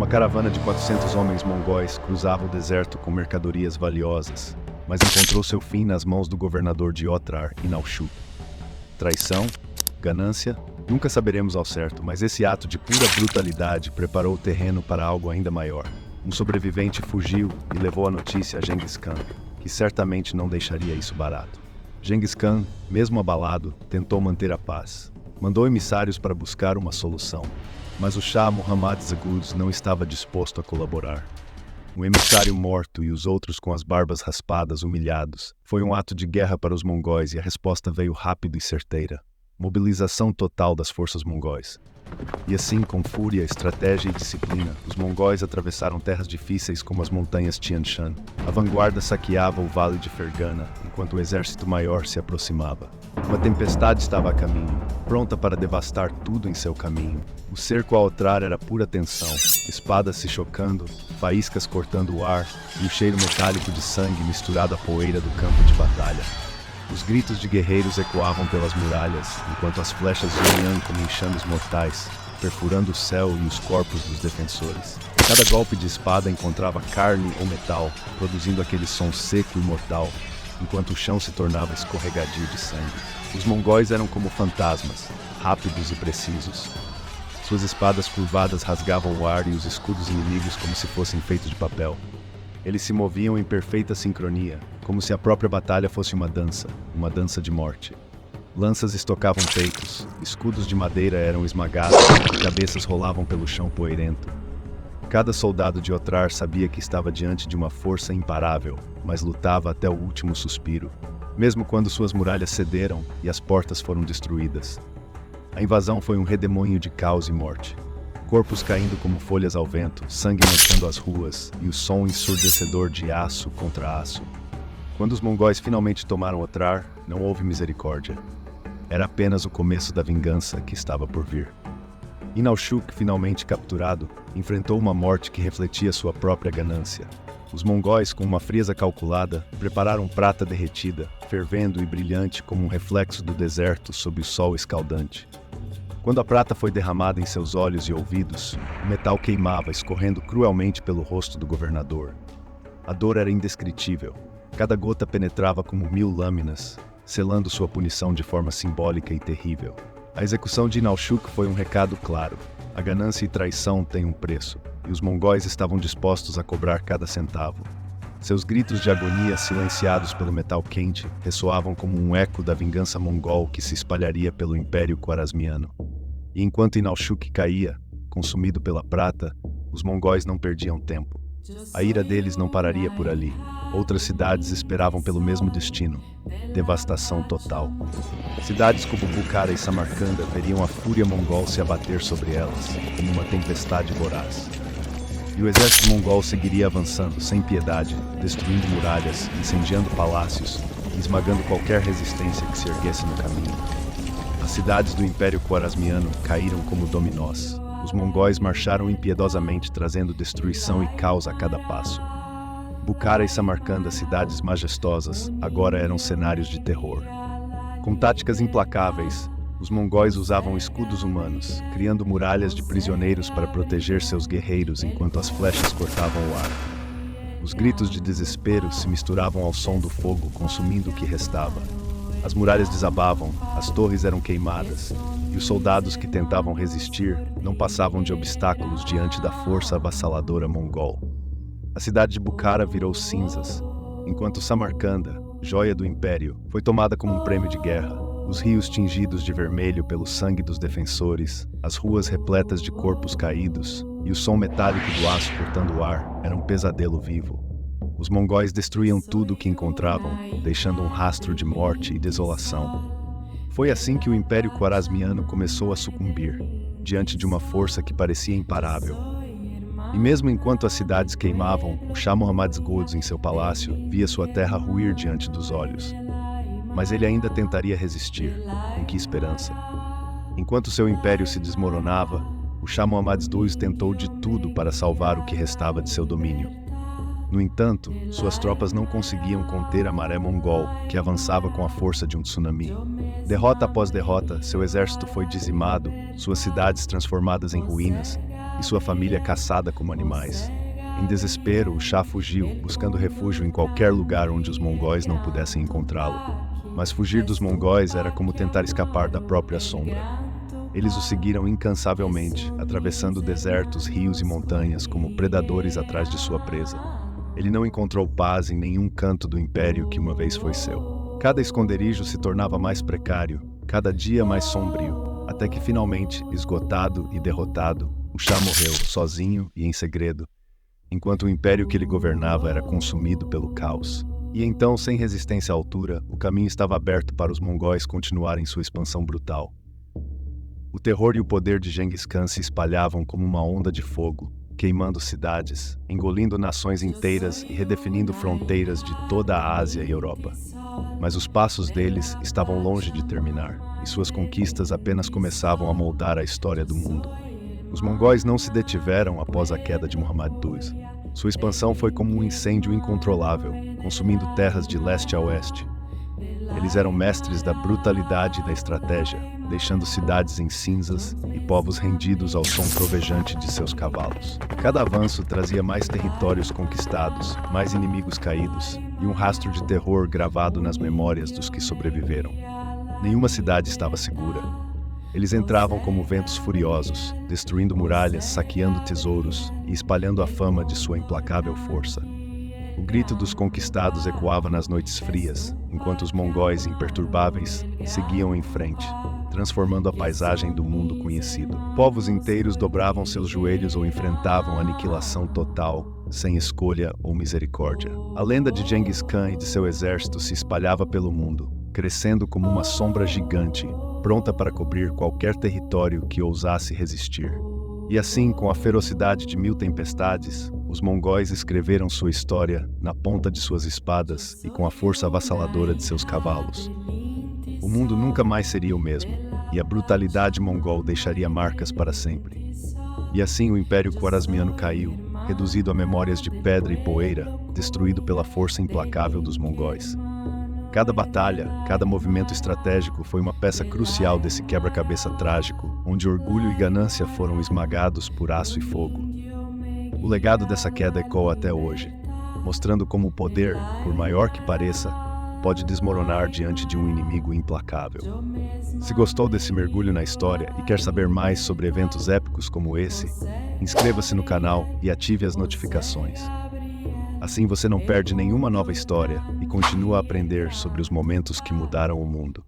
Uma caravana de 400 homens mongóis cruzava o deserto com mercadorias valiosas, mas encontrou seu fim nas mãos do governador de Otrar, Inalshuk. Traição? Ganância? Nunca saberemos ao certo, mas esse ato de pura brutalidade preparou o terreno para algo ainda maior. Um sobrevivente fugiu e levou a notícia a Genghis Khan, que certamente não deixaria isso barato. Genghis Khan, mesmo abalado, tentou manter a paz. Mandou emissários para buscar uma solução, mas o Shah Muhammad Zaghuz não estava disposto a colaborar. Um emissário morto e os outros com as barbas raspadas, humilhados. Foi um ato de guerra para os mongóis e a resposta veio rápido e certeira. Mobilização total das forças mongóis. E assim, com fúria, estratégia e disciplina, os mongóis atravessaram terras difíceis como as montanhas Tian Shan. A vanguarda saqueava o vale de Fergana, enquanto o exército maior se aproximava. Uma tempestade estava a caminho, pronta para devastar tudo em seu caminho. O cerco a Otrar era pura tensão, espadas se chocando, faíscas cortando o ar e o cheiro metálico de sangue misturado à poeira do campo de batalha. Os gritos de guerreiros ecoavam pelas muralhas, enquanto as flechas zuniam como enxames mortais, perfurando o céu e os corpos dos defensores. Cada golpe de espada encontrava carne ou metal, produzindo aquele som seco e mortal, enquanto o chão se tornava escorregadio de sangue. Os mongóis eram como fantasmas, rápidos e precisos. Suas espadas curvadas rasgavam o ar e os escudos inimigos como se fossem feitos de papel. Eles se moviam em perfeita sincronia, como se a própria batalha fosse uma dança de morte. Lanças estocavam peitos, escudos de madeira eram esmagados e cabeças rolavam pelo chão poeirento. Cada soldado de Otrar sabia que estava diante de uma força imparável, mas lutava até o último suspiro, mesmo quando suas muralhas cederam e as portas foram destruídas. A invasão foi um redemoinho de caos e morte. Corpos caindo como folhas ao vento, sangue manchando as ruas e o som ensurdecedor de aço contra aço. Quando os mongóis finalmente tomaram Otrar, não houve misericórdia. Era apenas o começo da vingança que estava por vir. Inalshuk, finalmente capturado, enfrentou uma morte que refletia sua própria ganância. Os mongóis, com uma frieza calculada, prepararam prata derretida, fervendo e brilhante como um reflexo do deserto sob o sol escaldante. Quando a prata foi derramada em seus olhos e ouvidos, o metal queimava, escorrendo cruelmente pelo rosto do governador. A dor era indescritível. Cada gota penetrava como 1000 lâminas, selando sua punição de forma simbólica e terrível. A execução de Inalshuk foi um recado claro. A ganância e traição têm um preço, e os mongóis estavam dispostos a cobrar cada centavo. Seus gritos de agonia, silenciados pelo metal quente, ressoavam como um eco da vingança mongol que se espalharia pelo Império Khwarasmiano. E enquanto Inalshuk caía, consumido pela prata, os mongóis não perdiam tempo. A ira deles não pararia por ali. Outras cidades esperavam pelo mesmo destino: devastação total. Cidades como Bukhara e Samarcanda veriam a fúria mongol se abater sobre elas, como uma tempestade voraz. E o exército mongol seguiria avançando, sem piedade, destruindo muralhas, incendiando palácios e esmagando qualquer resistência que se erguesse no caminho. As cidades do Império Khwarasmiano caíram como dominós. Os mongóis marcharam impiedosamente, trazendo destruição e caos a cada passo. Bukhara e Samarcanda, cidades majestosas, agora eram cenários de terror. Com táticas implacáveis, os mongóis usavam escudos humanos, criando muralhas de prisioneiros para proteger seus guerreiros enquanto as flechas cortavam o ar. Os gritos de desespero se misturavam ao som do fogo, consumindo o que restava. As muralhas desabavam, as torres eram queimadas, e os soldados que tentavam resistir não passavam de obstáculos diante da força avassaladora mongol. A cidade de Bukhara virou cinzas, enquanto Samarcanda, joia do império, foi tomada como um prêmio de guerra. Os rios tingidos de vermelho pelo sangue dos defensores, as ruas repletas de corpos caídos e o som metálico do aço cortando o ar era um pesadelo vivo. Os mongóis destruíam tudo o que encontravam, deixando um rastro de morte e desolação. Foi assim que o Império Khwarasmiano começou a sucumbir, diante de uma força que parecia imparável. E mesmo enquanto as cidades queimavam, o Shah Muhammad Zaghuz em seu palácio via sua terra ruir diante dos olhos. Mas ele ainda tentaria resistir. Com que esperança? Enquanto seu império se desmoronava, o Shah Muhammad Zaghuz tentou de tudo para salvar o que restava de seu domínio. No entanto, suas tropas não conseguiam conter a maré mongol, que avançava com a força de um tsunami. Derrota após derrota, seu exército foi dizimado, suas cidades transformadas em ruínas, e sua família caçada como animais. Em desespero, o Shah fugiu, buscando refúgio em qualquer lugar onde os mongóis não pudessem encontrá-lo. Mas fugir dos mongóis era como tentar escapar da própria sombra. Eles o seguiram incansavelmente, atravessando desertos, rios e montanhas como predadores atrás de sua presa. Ele não encontrou paz em nenhum canto do império que uma vez foi seu. Cada esconderijo se tornava mais precário, cada dia mais sombrio, até que finalmente, esgotado e derrotado, o Shah morreu, sozinho e em segredo, enquanto o império que ele governava era consumido pelo caos. E então, sem resistência à altura, o caminho estava aberto para os mongóis continuarem sua expansão brutal. O terror e o poder de Genghis Khan se espalhavam como uma onda de fogo, queimando cidades, engolindo nações inteiras e redefinindo fronteiras de toda a Ásia e Europa. Mas os passos deles estavam longe de terminar, e suas conquistas apenas começavam a moldar a história do mundo. Os mongóis não se detiveram após a queda de Muhammad II. Sua expansão foi como um incêndio incontrolável, consumindo terras de leste a oeste. Eles eram mestres da brutalidade e da estratégia, deixando cidades em cinzas e povos rendidos ao som trovejante de seus cavalos. Cada avanço trazia mais territórios conquistados, mais inimigos caídos e um rastro de terror gravado nas memórias dos que sobreviveram. Nenhuma cidade estava segura. Eles entravam como ventos furiosos, destruindo muralhas, saqueando tesouros e espalhando a fama de sua implacável força. O grito dos conquistados ecoava nas noites frias, enquanto os mongóis imperturbáveis seguiam em frente, transformando a paisagem do mundo conhecido. Povos inteiros dobravam seus joelhos ou enfrentavam a aniquilação total, sem escolha ou misericórdia. A lenda de Genghis Khan e de seu exército se espalhava pelo mundo, crescendo como uma sombra gigante, pronta para cobrir qualquer território que ousasse resistir. E assim, com a ferocidade de 1000 tempestades, os mongóis escreveram sua história na ponta de suas espadas e com a força avassaladora de seus cavalos. O mundo nunca mais seria o mesmo, e a brutalidade mongol deixaria marcas para sempre. E assim o Império Khwarasmiano caiu, reduzido a memórias de pedra e poeira, destruído pela força implacável dos mongóis. Cada batalha, cada movimento estratégico foi uma peça crucial desse quebra-cabeça trágico, onde orgulho e ganância foram esmagados por aço e fogo. O legado dessa queda ecoa até hoje, mostrando como o poder, por maior que pareça, pode desmoronar diante de um inimigo implacável. Se gostou desse mergulho na história e quer saber mais sobre eventos épicos como esse, inscreva-se no canal e ative as notificações. Assim você não perde nenhuma nova história e continua a aprender sobre os momentos que mudaram o mundo.